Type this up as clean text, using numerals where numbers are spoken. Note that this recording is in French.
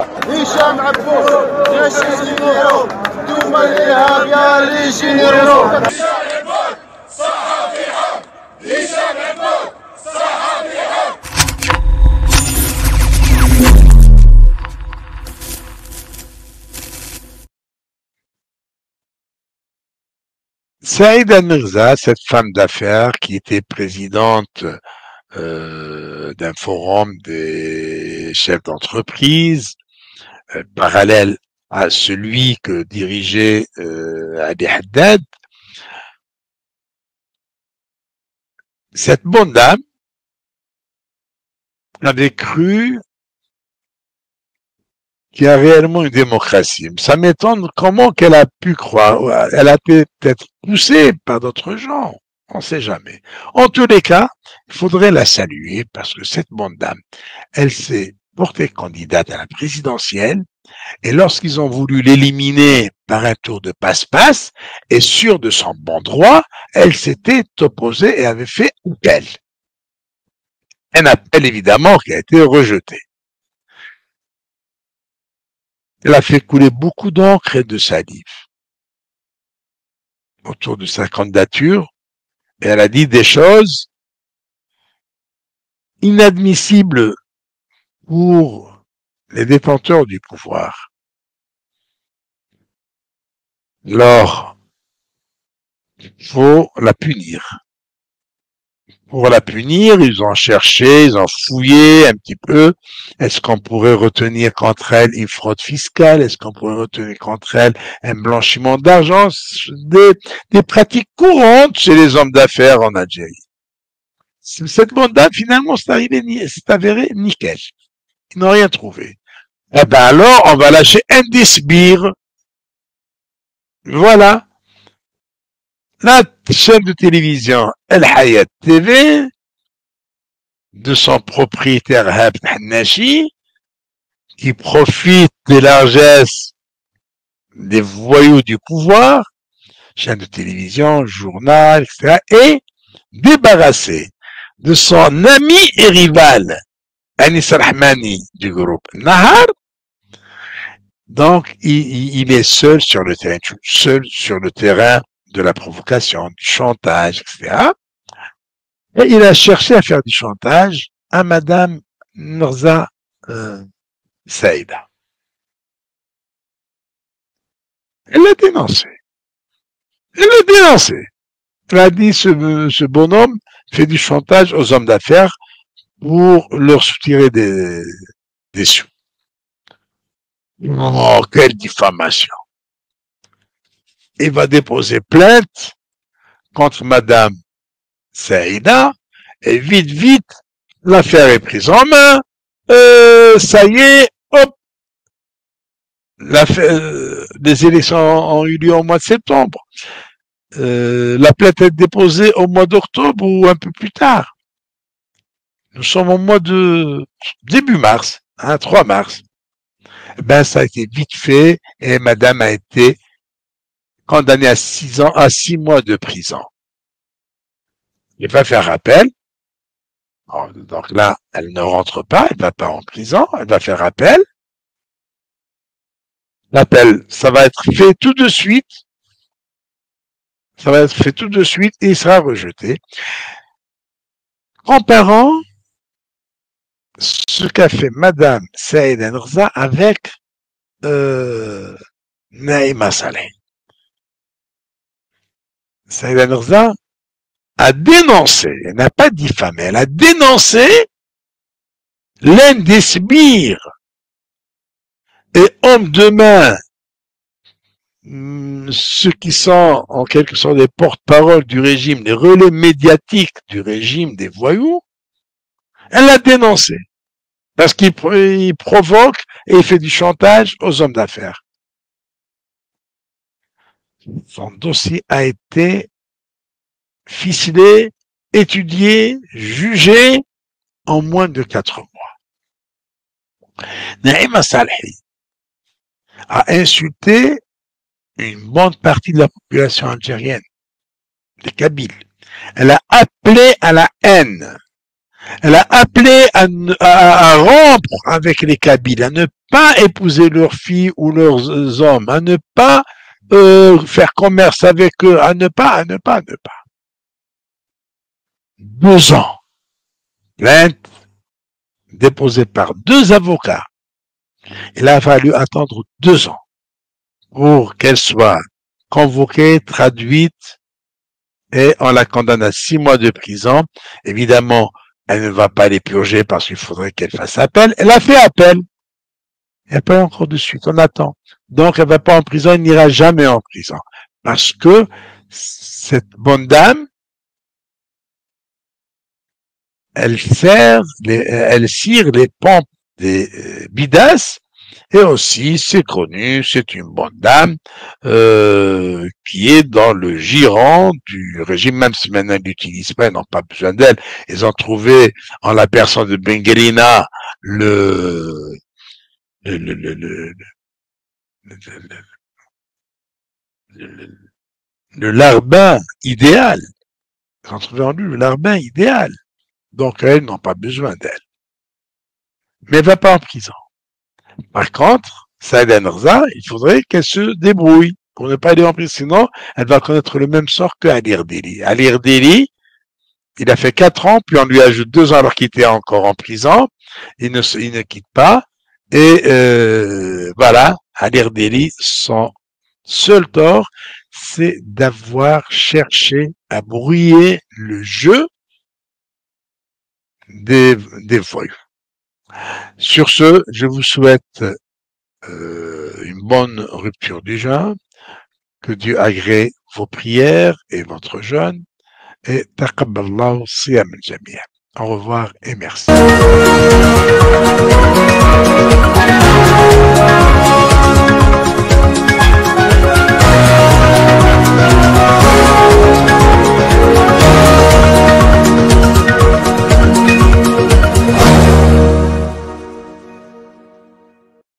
هشام عبود جيش الجنيرو دوم الإرهاب يا ليجيرو هشام عبود صحفي حق هشام عبود صحفي حق. Saïda Mirza, cette femme d'affaires qui était présidente d'un forum des chefs d'entreprise, parallèle à celui que dirigeait Ali Haddad, cette bonne dame avait cru qu'il y a réellement une démocratie. Ça m'étonne comment qu'elle a pu croire. Elle a été peut-être poussée par d'autres gens. On ne sait jamais. En tous les cas, il faudrait la saluer parce que cette bonne dame, elle s'est portée candidate à la présidentielle et lorsqu'ils ont voulu l'éliminer par un tour de passe-passe et sûre de son bon droit, elle s'était opposée et avait fait appel. Un appel évidemment qui a été rejeté. Elle a fait couler beaucoup d'encre et de salive autour de sa candidature et elle a dit des choses inadmissibles pour les détenteurs du pouvoir. Alors, il faut la punir. Pour la punir, ils ont cherché, ils ont fouillé un petit peu. Est-ce qu'on pourrait retenir contre elle une fraude fiscale? Est-ce qu'on pourrait retenir contre elle un blanchiment d'argent? Des pratiques courantes chez les hommes d'affaires en Algérie. Cette bonne dame, finalement, c'est avéré nickel. Ils n'ont rien trouvé. Eh ben alors, on va lâcher un des sbires. Voilà. La chaîne de télévision El Hayat TV, de son propriétaire Habn Hannachi, qui profite des largesses des voyous du pouvoir, chaîne de télévision, journal, etc., est débarrassé de son ami et rival, Anis Rahmani du groupe Nahar. Donc, il est seul sur le terrain de la provocation, du chantage, etc. Et il a cherché à faire du chantage à Madame Mirza Saïda. Elle l'a dénoncé. Elle a dit ce bonhomme fait du chantage aux hommes d'affaires pour leur soutirer des sous. Oh, quelle diffamation! Il va déposer plainte contre Madame Saïda, et vite, l'affaire est prise en main, ça y est, hop, les élections ont eu lieu au mois de septembre, la plainte est déposée au mois d'octobre ou un peu plus tard. Nous sommes au mois de début mars, 3 mars. Ben, ça a été vite fait, et Madame a été condamnée à 6 mois de prison. Il va faire appel. Donc là, elle ne rentre pas, elle ne va pas en prison, elle va faire appel. L'appel, ça va être fait tout de suite. Et il sera rejeté. Comparant ce qu'a fait Madame Saïda Mirza avec Naïma Saleh. Saïda Mirza a dénoncé, elle n'a pas diffamé, elle a dénoncé l'un des sbires et hommes de main, ceux qui sont en quelque sorte des porte-paroles du régime, les relais médiatiques du régime des voyous, elle l'a dénoncé parce qu'il provoque et il fait du chantage aux hommes d'affaires. Son dossier a été ficelé, étudié, jugé en moins de 4 mois. Naïma Saleh a insulté une bonne partie de la population algérienne, des Kabyles. Elle a appelé à la haine. Elle a appelé à rompre avec les Kabyles, à ne pas épouser leurs filles ou leurs hommes, à ne pas faire commerce avec eux, à ne pas. 2 ans. Plainte déposée par 2 avocats. Il a fallu attendre 2 ans pour qu'elle soit convoquée, traduite, et on la condamne à 6 mois de prison. Évidemment, elle ne va pas les purger parce qu'il faudrait qu'elle fasse appel. Elle a fait appel. Il n'y a pas encore de suite, on attend. Donc, elle ne va pas en prison, elle n'ira jamais en prison. Parce que cette bonne dame, elle cire les pompes des bidasses, et aussi, c'est connu, c'est une bonne dame qui est dans le giron du régime, même si maintenant ils l'utilisent pas, ils n'ont pas besoin d'elle. Ils ont trouvé en la personne de Bengelina le larbin idéal. Ils ont trouvé en lui le larbin idéal. Donc, elles n'ont pas besoin d'elle. Mais elle ne va pas en prison. Par contre, Saïda Nerza, il faudrait qu'elle se débrouille pour ne pas aller en prison. Sinon, elle va connaître le même sort que Ali Erdeli. Ali Erdeli, il a fait 4 ans, puis on lui ajoute 2 ans alors qu'il était encore en prison. Il ne quitte pas. Et voilà, Ali Erdeli, son seul tort, c'est d'avoir cherché à brouiller le jeu des voyous. Sur ce, je vous souhaite une bonne rupture du jeûne, que Dieu agrée vos prières et votre jeûne, et taqabbalallahu siyam al-jami'a. Au revoir et merci.